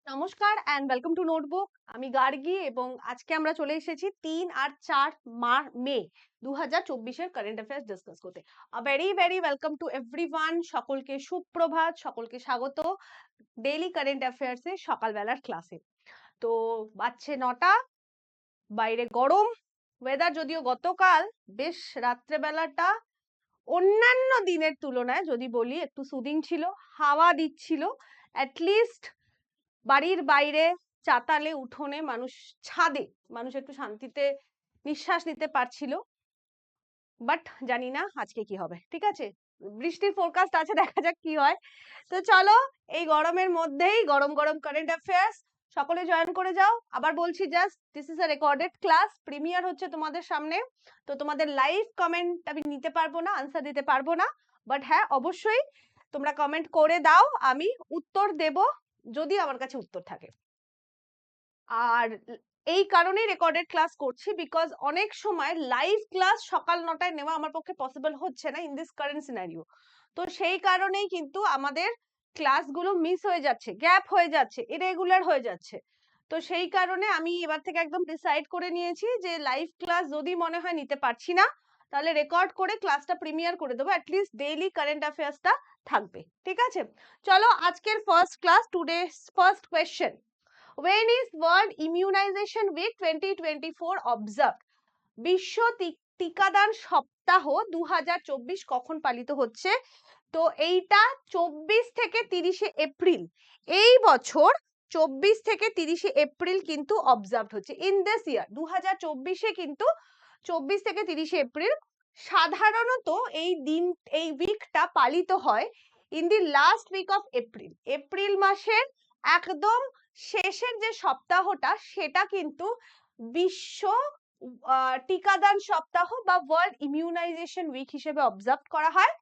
নমস্কার and welcome to notebook. আমি গার্গী এবং আজকে আমরা চলে এসেছি 3 আর 4 মে 2024-এর কারেন্ট অ্যাফেয়ার্স ডিসকাস করতে। Very very welcome to everyone. সকলকে সুপ্রভাত, সকলকে স্বাগত ডেইলি কারেন্ট অ্যাফেয়ার্সে সকালবেলার ক্লাসে। তো বাজছে 9টা, বাইরে গরম ওয়েদার, যদিও গতকাল বেশ রাত্রেবেলাটা অন্যান্য দিনের তুলনায় যদি বলি একটু সুদিং ছিল, হাওয়া দিচ্ছিল। অ্যাটলিস্ট বাড়ির বাইরে চাতালে উঠোনে ছাদে মানুষ একটু শান্তিতে নিঃশ্বাস নিতে পারছিল। বাট জানি না আজকে কি হবে। ঠিক আছে, বৃষ্টির ফোরকাস্ট আছে, দেখা যাক কি হয়। তো চলো, এই গরমের মধ্যেই গরম গরম কারেন্ট অ্যাফেয়ার্স সকলে জয়েন করে যাও। আবার বলছি, just this is a recorded class, premier হচ্ছে তোমাদের সামনে। তো তোমাদের লাইভ কমেন্ট আমি নিতে পারবো না, আনসার দিতে পারবো না, বাট হ্যাঁ অবশ্যই তোমরা কমেন্ট করে দাও, আমি উত্তর দেব যদি আমার কাছে উত্তর থাকে। আর এই কারণেই রেকর্ডেড ক্লাস করছি, বিকজ অনেক সময় লাইভ ক্লাস সকাল 9টায় নেওয়া আমার পক্ষে পসিবল হচ্ছে না ইন দিস কারেন্ট সিনারিও। তো সেই কারণেই কিন্তু আমাদের ক্লাসগুলো মিস হয়ে যাচ্ছে, গ্যাপ হয়ে যাচ্ছে, ইরেগুলার হয়ে যাচ্ছে। তো সেই কারণে আমি এবার থেকে একদম ডিসাইড করে নিয়েছি যে লাইভ ক্লাস যদি মনে হয় নিতে পারছি না, তাহলে রেকর্ড করে ক্লাসটা প্রিমিয়ার করে দেবো, অ্যাটলিস্ট ডেইলি কারেন্ট অ্যাফেয়ার্সটা থাকবে। ঠিক আছে, চলো আজকের first class, today first question. When is World Immunization Week 2024 observed? বিশ্ব টিকাদান সপ্তাহ 2024 কখন পালিত হচ্ছে? তো এইটা 24 থেকে 30শে এপ্রিল, এই বছর 24 থেকে 30শে এপ্রিল কিন্তু অবজার্ভ হচ্ছে ইন দিস ইয়ার 2024-এ, কিন্তু 24 থেকে 30শে এপ্রিল। সাধারণত এই উইকটা পালিত হয় in the last week of April, April মাসের একদম শেষের যে সপ্তাহটা, সেটা কিন্তু বিশ্ব টিকাদান সপ্তাহ বা ওয়ার্ল্ড ইমিউনাইজেশন উইক হিসেবে অবজার্ভ করা হয়।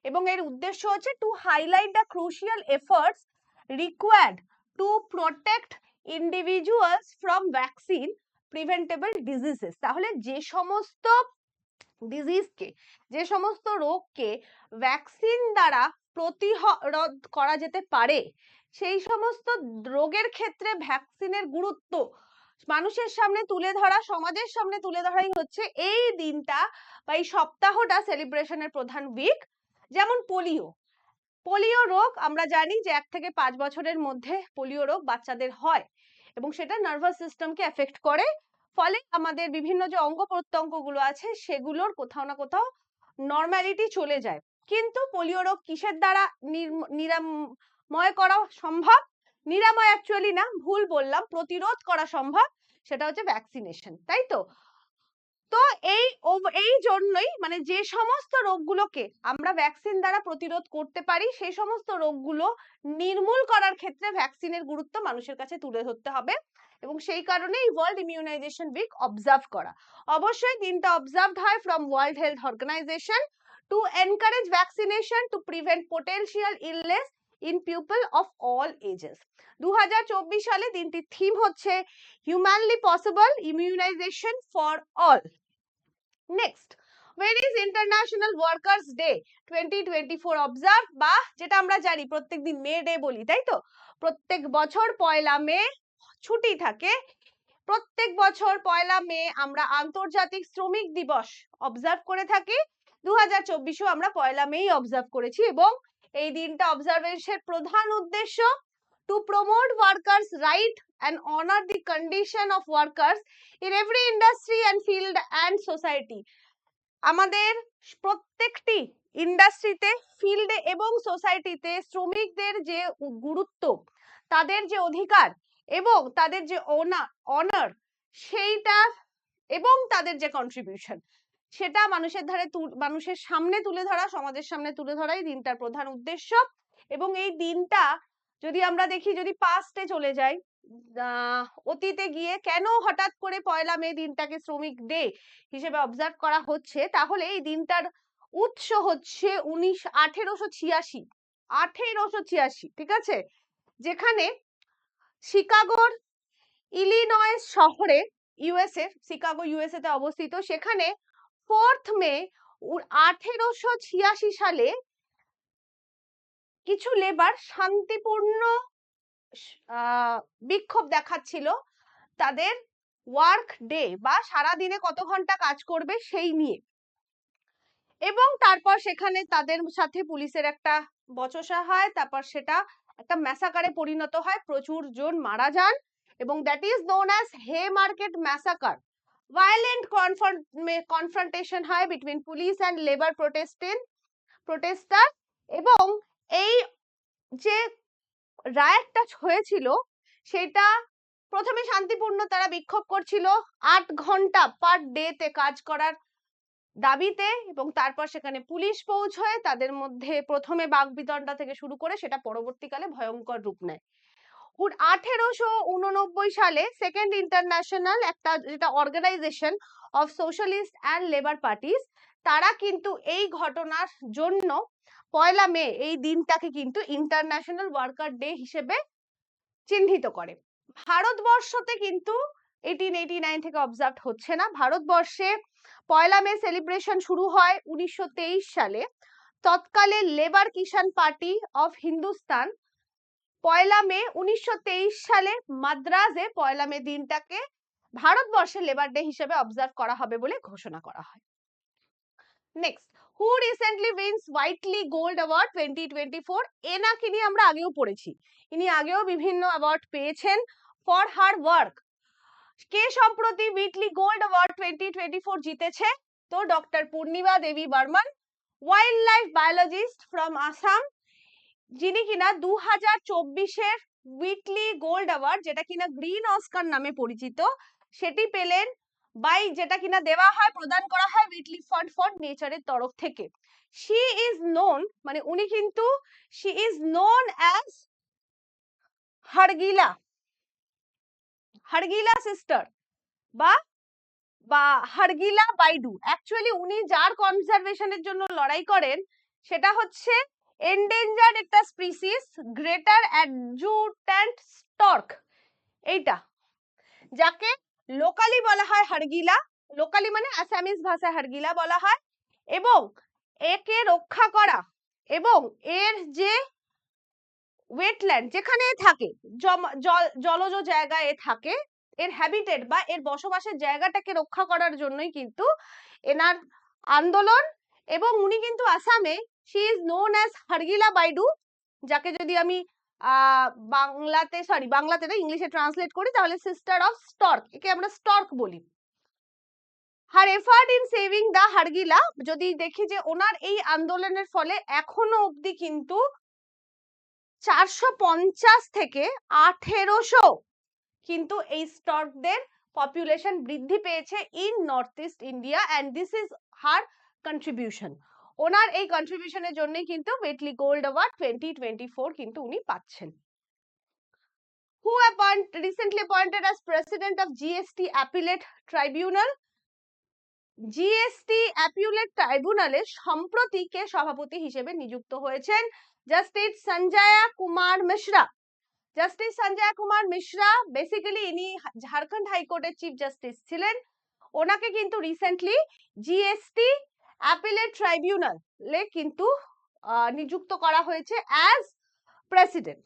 এবং এর উদ্দেশ্য হচ্ছে to highlight the crucial efforts required to protect individuals from vaccine preventable diseases. তাহলে যে সমস্ত ডিজিজকে, যে সমস্ত রোগকে ভ্যাকসিন দ্বারা প্রতিরোধ করা যেতে পারে, সেই সমস্ত রোগের ক্ষেত্রে ভ্যাকসিনের গুরুত্ব মানুষের সামনে তুলে ধরা, সমাজের সামনে তুলে ধরাই হচ্ছে এই দিনটা বা এই সপ্তাহটা সেলিব্রেশনের প্রধান উইক। যেমন পোলিও রোগ আমরা জানি যে 1 থেকে 5 বছরের মধ্যে পোলিও রোগ বাচ্চাদের হয় এবং সেটা নার্ভাস সিস্টেমকে এফেক্ট করে, ফলে আমাদের বিভিন্ন যে অঙ্গ প্রত্যঙ্গগুলো আছে সেগুলোর কোথাও না কোথাও নরমালিটি চলে যায়। কিন্তু পোলিও রোগ কিসের দ্বারা নিরাময় করা সম্ভব? নিরাময় অ্যাকচুয়ালি না, ভুল বললাম, প্রতিরোধ করা সম্ভব, সেটা হচ্ছে ভ্যাকসিনেশন, তাই তো? তো এই জন্যই মানে যে সমস্ত রোগগুলোকে আমরা ভ্যাকসিন দ্বারা প্রতিরোধ করতে পারি, সেই সমস্ত রোগগুলো নির্মূল করার ক্ষেত্রে ভ্যাকসিনের গুরুত্ব মানুষের কাছে তুলে ধরতে হবে, এবং সেই কারণেই ওয়ার্ল্ড ইমিউনাইজেশন উইক অবজার্ভ করা। অবশ্যই দিনটা অবজার্ভড হয় from World Health Organization to encourage vaccination to prevent potential illness in people of all ages. 2024 সালে দিনটির থিম হচ্ছে humanly possible immunization for all. Next, when is International Workers Day 2024 observe? বা যেটা আমরা জানি প্রত্যেকদিন মে ডে বলি, তাই তো? প্রত্যেক বছর পয়লা মে ছুটি থাকে, প্রত্যেক বছর পয়লা মে আমরা আন্তর্জাতিক শ্রমিক দিবস অবজার্ভ করে থাকি। 2024-এও আমরা পয়লা মেই অবজার্ভ করেছি, এবং এই দিনটা অবজারভেশনের প্রধান উদ্দেশ্য to promote workers' right and honor the condition of workers in every industry and field and society. আমাদের প্রত্যেকটি ইন্ডাস্ট্রিতে, ফিল্ডে এবং সোসাইটিতে শ্রমিকদের যে গুরুত্ব, তাদের যে অধিকার এবং তাদের যে অনার, সেইটা এবং তাদের যে কন্ট্রিবিউশন, সেটা মানুষের সামনে তুলে ধরা, সমাজের সামনে তুলে ধরাই দিনটার প্রধান উদ্দেশ্য। এবং এই দিনটা যদি আমরা দেখি, যদি পাস্টে চলে যাই, অতীতে গিয়ে কেন হঠাৎ করে পয়লা মে দিনটাকে শ্রমিক ডে হিসেবে অবজার্ভ করা হচ্ছে, তাহলে এই দিনটার উৎস হচ্ছে 1886, ঠিক আছে, যেখানে শিকাগোর ইলিনয়েস শহরে, শিকাগো ইউএসএ তে অবস্থিত, সেখানে 4th মে 1886 সালে কিছু লেবার শান্তিপূর্ণ বিক্ষোভ দেখাচ্ছিল তাদের ওয়ার্ক ডে বা সারা দিনে কত ঘন্টা কাজ করবে সেই নিয়ে, এবং তারপর সেখানে তাদের সাথে পুলিশের একটা বচসা হয়, তারপর সেটা একটা ম্যাসাকারে পরিণত হয়, প্রচুর জন মারা যান, এবং that is known as Haymarket massacre. Violent confrontation হয় between police and labour protester, এবং এই যে রায়টটা হয়েছিল সেটা প্রথমে শান্তিপূর্ণ, তারা বিক্ষোভ করছিল 8 ঘন্টা পার ডে তে কাজ করার দাবিতে, এবং তারপর সেখানে পুলিশ পৌঁছয়, তাদের মধ্যে প্রথমে বাকবিতণ্ডা থেকে শুরু করে সেটা পরবর্তীকালে ভয়ঙ্কর রূপ নেয়। 1889 সালে সেকেন্ড ইন্টারন্যাশনাল, একটা যেটা organization of socialist and labour parties, তারা কিন্তু এই ঘটনার জন্য 1 মে এই দিনটাকে কিন্তু ইন্টারন্যাশনাল ওয়ার্কার ডে হিসেবে চিহ্নিত করে। ভারতবর্ষতে কিন্তু 1889 থেকে অবজার্ভ হচ্ছে না। ভারতবর্ষে 1 মে সেলিব্রেশন শুরু হয় 1923 সালে। তৎকালে Labour Kisan Party of Hindustan 1 May 1923 সালে মাদ্রাজে 1 মে দিনটাকে ভারতবর্ষে লেবার ডে হিসেবে অবজার্ভ করা হবে বলে ঘোষণা করা হয়। Next, who recently wins Whitley gold award 2024? এনাকে নিয়ে আমরা আগেও পড়েছি, ইনি আগেও বিভিন্ন অ্যাওয়ার্ড পেয়েছেন ফর হার ওয়ার্ক। কে সম্প্রতি হুইটলি গোল্ড অ্যাওয়ার্ড 2024 জিতেছে? তো doctor Purnima Devi Barman, wild life biologist from Assam, যিনি কিনা 2024-এর হুইটলি গোল্ড অ্যাওয়ার্ড, যেটা কিনা গ্রিন অস্কার নামে পরিচিত, সেটি পেলেন বাই, যেটা কিনা দেওয়া হয়, প্রদান করা হয় হুইটলি ফান্ড ফর নেচারের তরফ থেকে। শি ইজ নোন, মানে উনি কিন্তু শি ইজ নোন অ্যাজ হাড়গিলা সিস্টার বা হাড়গিলা বাইডু। অ্যাকচুয়ালি উনি যার কনজারভেশনের জন্য লড়াই করেন সেটা হচ্ছে এন্ডেঞ্জার্ড একটা স্পিসিস গ্রেটার অ্যাডজুট্যান্ট স্টর্ক, এইটা, যাকে লোকালি বলা হয় হাড়গিলা, লোকালি মানে আসামিজ ভাষায় হাড়গিলা বলা হয়, এবং একে রক্ষা করা এবং এর যে ওয়েটল্যান্ড যেখানে থাকে, জলজ জায়গায় থাকে, এর হ্যাবিটেট বা এর বসবাসের জায়গাটাকে রক্ষা করার জন্যই কিন্তু এনার আন্দোলন। এবং উনি কিন্তু আসামে, শি ইজ নোন অ্যাজ হাড়গিলা বাইডু, যাকে যদি আমি বাংলাতে না, ইংলিশে ট্রান্সলেট করি তাহলে সিস্টার অফ স্টর্ক, একে আমরা স্টর্ক বলি। হার এফার্ট ইন সেভিং দা হাড়গিলা, যদি দেখি যে ওনার এই আন্দোলনের ফলে এখনো অবধি কিন্তু 450 থেকে 1800 কিন্তু এই স্টর্কদের পপুলেশন বৃদ্ধি পেয়েছে in North East India, and this is her contribution. ওনার এই কন্ট্রিবিউশনের জন্যই কিন্তু হুইটলি গোল্ড অ্যাওয়ার্ড 2024 কিন্তু উনি পাচ্ছেন। হু recently appointed as president of GST appellate tribunal? GST appellate ট্রাইব্যুনালের সম্প্রতি কে সভাপতি হিসেবে নিযুক্ত হয়েছেন? Justice Sanjay Kumar Mishra. Justice Sanjay Kumar Mishra basically ইনি ঝাড়খণ্ড হাইকোর্টের চিফ জাস্টিস ছিলেন। ওনাকে কিন্তু রিসেন্টলি জিএসটি অ্যাপিলেট ট্রাইব্যুনালে কিন্তু নিযুক্ত করা হয়েছে অ্যাজ প্রেসিডেন্ট।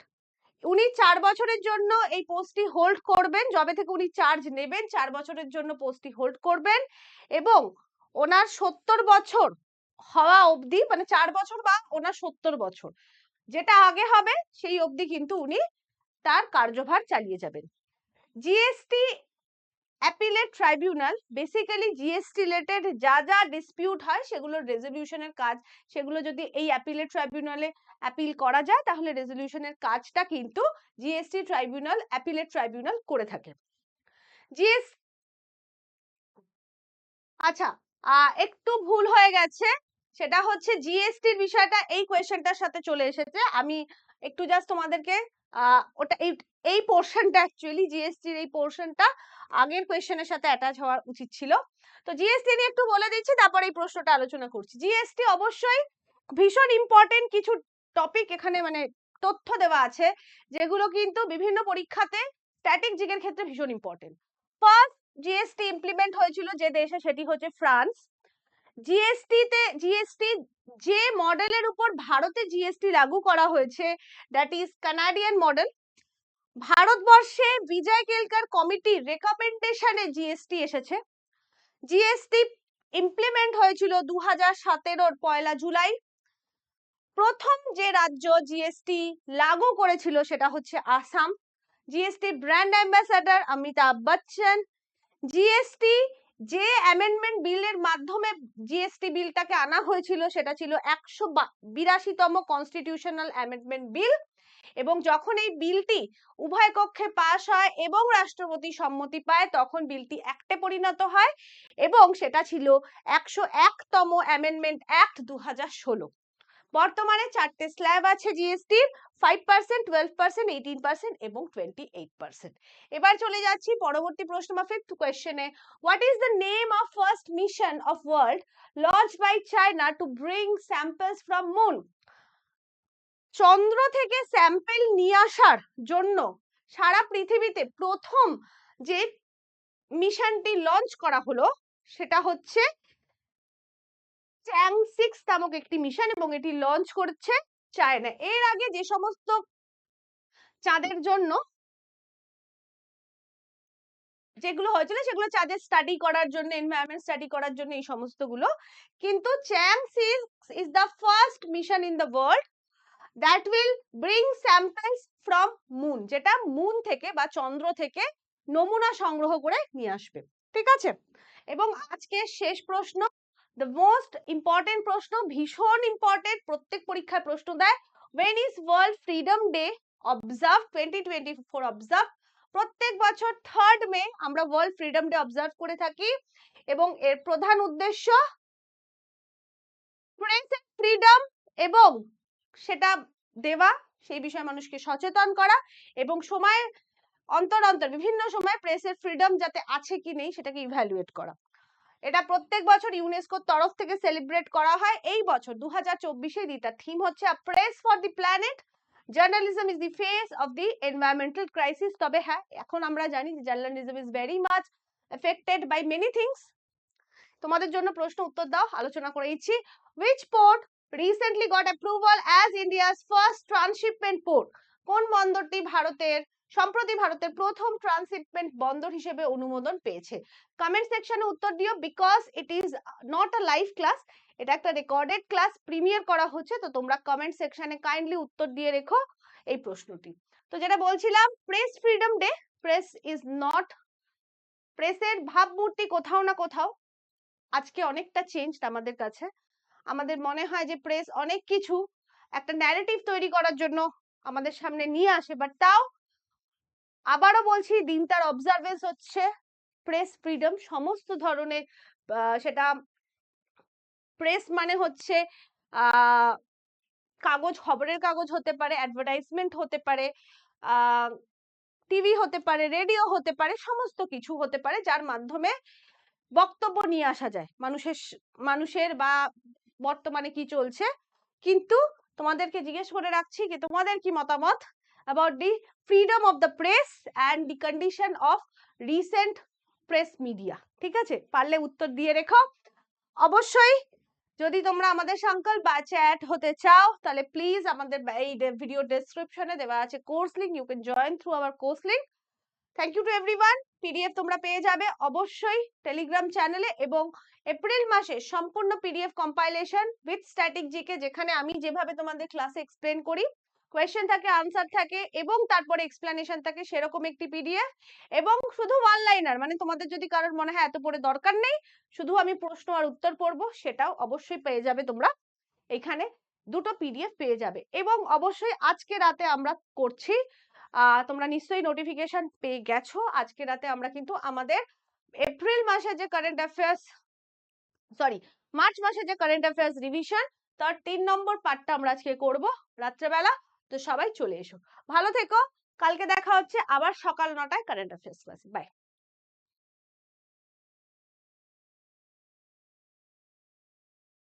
উনি 4 বছরের জন্য এই পোস্টটি হোল্ড করবেন, যবে থেকে উনি চার্জ নেবেন 4 বছরের জন্য পোস্টটি হোল্ড করবেন, এবং ওনার 70 বছর হওয়া অবধি, মানে 4 বছর বা ওনার 70 বছর যেটা আগে হবে সেই অবধি কিন্তু উনি তার কার্যভার চালিয়ে যাবেন। GST appellate tribunal basically GST related যা যা ডিসপিউট হয় সেগুলোর রেজলিউশনের কাজ, সেগুলো যদি এই অ্যাপিলেট ট্রাইব্যুনালে অ্যাপিল করা যায় তাহলে রেজলিউশনের কাজটা কিন্তু জিএসটি ট্রাইব্যুনাল, অ্যাপিলেট ট্রাইব্যুনাল করে থাকে। আচ্ছা, একটু ভুল হয়ে গেছে, সেটা হচ্ছে জিএসটির বিষয়টা এই কোয়েশ্চেনটার সাথে চলে এসেছে। আমি একটু জাস্ট তোমাদেরকে ওটা এই পোর্শনটা, অ্যাকচুয়ালি জিএসটির এই পোর্শনটা আগের কোয়েশ্চেনের সাথে অ্যাটাচ হওয়া উচিত ছিল। তো জিএসটি নিয়ে একটু বলে দিচ্ছি, তারপর এই প্রশ্নটা আলোচনা করছি। জিএসটি অবশ্যই ভীষণ ইম্পর্টেন্ট কিছু টপিক এখানে, মানে তথ্য দেওয়া আছে যেগুলো কিন্তু বিভিন্ন পরীক্ষাতে স্ট্যাটিক জিকের ক্ষেত্রে ভীষণ ইম্পর্টেন্ট। ফার্স্ট জিএসটি ইমপ্লিমেন্ট হয়েছিল যে দেশে, সেটি হচ্ছে ফ্রান্স। জিএসটি যে মডেলের উপর ভারতে জিএসটি লাগু করা হয়েছে, দ্যাট ইজ কানাডিয়ান মডেল। ভারতবর্ষে বিজয় কেলকার কমিটির রেকমেন্ডেশনে জিএসটি এসেছে। জিএসটি ইমপ্লিমেন্ট হয়েছিল 2017 পয়লা জুলাই। প্রথম যে রাজ্য জিএসটি লাগু করেছিল সেটা হচ্ছে Assam. GST brand ambassador Amitabh Bachchan. GST যে অ্যামেন্ডমেন্ট বিলের মাধ্যমে জিএসটি বিলটাকে আনা হয়েছিল সেটা ছিল 182তম কনস্টিটিউশনাল অ্যামেন্ডমেন্ট বিল, এবং যখন এই বিলটি উভয় কক্ষে পাস হয় এবং রাষ্ট্রপতি সম্মতি পায় তখন বিলটি অ্যাক্টে পরিণত হয়, এবং সেটা ছিল 101তম অ্যামেন্ডমেন্ট অ্যাক্ট 2016। বর্তমানে 4টে স্ল্যাব আছে জিএসটির, 5%, 12%, 18% এবং 28%। এবার চলে যাচ্ছি পরবর্তী প্রশ্ন বা ফিফথ কোয়েশ্চেনে। What is the name of first mission of world launched by China to bring samples from moon? চন্দ্র থেকে স্যাম্পল নিয়ে আসার জন্য সারা পৃথিবীতে প্রথম যে মিশনটি লঞ্চ করা হলো সেটা হচ্ছে চ্যাং-6 নামক একটি মিশন, এবং এটি লঞ্চ করছে চায়না। এর আগে যে সমস্ত চাঁদের জন্য যেগুলো হয়েছিল সেগুলো চাঁদের স্টাডি করার জন্য, এনভায়রনমেন্ট স্টাডি করার জন্য এই সমস্তগুলো, কিন্তু চ্যাং-6 is the first mission in the world that will bring samples from moon, যেটা মুন থেকে বা চন্দ্র থেকে নমুনা সংগ্রহ করে নিয়ে আসবে। ঠিক আছে, এবং আজকে শেষ প্রশ্ন, দ্য মোস্ট ইম্পর্টেন্ট প্রশ্ন, ভীষণ ইম্পর্টেন্ট, প্রত্যেক পরীক্ষায় প্রশ্ন দেয়। when is world freedom day observed 2024 observe? প্রত্যেক বছর 3rd মে আমরা ওয়ার্ল্ড ফ্রিডম ডে অবজার্ভ করে থাকি, এবং এর প্রধান উদ্দেশ্য প্রেস ফ্রিডম এবং সেটা দেওয়া, সেই বিষয়ে মানুষকে সচেতন করা, এবং সময় অন্তর অন্তর বিভিন্ন সময় প্রেসের ফ্রিডম যাতে আছে কি নেই সেটাকে ইভ্যালুয়েট করা। এটা প্রত্যেক বছর ইউনেস্কোর তরফ থেকে সেলিব্রেট করা হয়। এই বছর 2024-এর এটা থিম হচ্ছে a press for the planet, journalism is the face of the environmental crisis. তবে হ্যাঁ, এখন আমরা জানি যে journalism is very much affected by many things. তোমাদের জন্য প্রশ্ন উত্তর দাও, আলোচনা করে দিচ্ছি। which port recently got approval as India's first transshipment port? কোন বন্দরটি সম্প্রতি ভারতের প্রথম ট্রান্সশিপমেন্ট বন্দর হিসেবে অনুমোদন পেয়েছে? কমেন্ট সেকশনে উত্তর দিও, because it is not a live class, এটা একটা রেকর্ডেড ক্লাস প্রিমিয়ার করা হচ্ছে, তো তোমরা কমেন্ট সেকশনে কাইন্ডলি উত্তর দিয়ে রেখো এই প্রশ্নটি। তো যেটা বলছিলাম, press freedom day, press is not, প্রেসের ভাবমূর্তি কোথাও না কোথাও আজকে অনেকটা চেঞ্জ আমাদের কাছে। আমাদের মনে হয় যে প্রেস অনেক কিছু একটা ন্যারেটিভ তৈরি করার জন্য আমাদের সামনে নিয়ে আসে, বাট তাও আবারও বলছি, দিনটার অবজারভেন্স হচ্ছে প্রেস ফ্রিডম। সমস্ত ধরনের সেটা প্রেস মানে হচ্ছে কাগজ, খবরের কাগজ হতে পারে, অ্যাডভার্টাইজমেন্ট হতে পারে, টিভি হতে পারে, রেডিও হতে পারে, সমস্ত কিছু হতে পারে যার মাধ্যমে বক্তব্য নিয়ে আসা যায় মানুষের বা বর্তমানে কি চলছে। কিন্তু তোমাদেরকে জিজ্ঞেস করে রাখছি যে তোমাদের কি মতামত about the freedom of the press and the condition of recent press media? ঠিক আছে, পারলে উত্তর দিয়ে রেখো। অবশ্যই যদি তোমরা আমাদের সঙ্গে বা চ্যাট হতে চাও তাহলে প্লিজ আমাদের এই ভিডিও ডেসক্রিপশনে দেওয়া আছে course link, you can join through our course link. Thank you to everyone. PDF তোমরা পেয়ে যাবে অবশ্যই টেলিগ্রাম চ্যানেলে, এবং এপ্রিল মাসে সম্পূর্ণ PDF compilation with static GK, যেখানে আমি যেভাবে তোমাদের ক্লাসে এক্সপ্লেন করি, কোয়েশ্চেন থাকে, আনসার থাকে এবং তারপরে এক্সপ্লেনেশন থাকে, সেরকম একটি পিডিএফ। এবং শুধু ওয়ান লাইনার, মানে তোমাদের যদি কারোর মনে হয় এত পড়ে দরকার নেই, শুধু আমি প্রশ্ন আর উত্তর পড়বো, সেটাও অবশ্যই পেয়ে যাবে তোমরা এখানে, দুটো পিডিএফ পেয়ে যাবে। এবং অবশ্যই আজকে রাতে আমরা করছি, তোমরা নিশ্চয়ই নোটিফিকেশন পেয়ে গেছো, আজকে রাতে আমরা কিন্তু আমাদের এপ্রিল মাসে যে কারেন্ট অ্যাফেয়ার্স, মার্চ মাসে যে কারেন্ট অ্যাফেয়ার্স রিভিশন, তার 3 নম্বর পার্টটা আমরা আজকে করব রাত্রেবেলা। তো সবাই চলে এসো, ভালো থেকো, কালকে দেখা হচ্ছে আবার সকাল 9টায় কারেন্ট অ্যাফেয়ার্স ক্লাসে। বাই।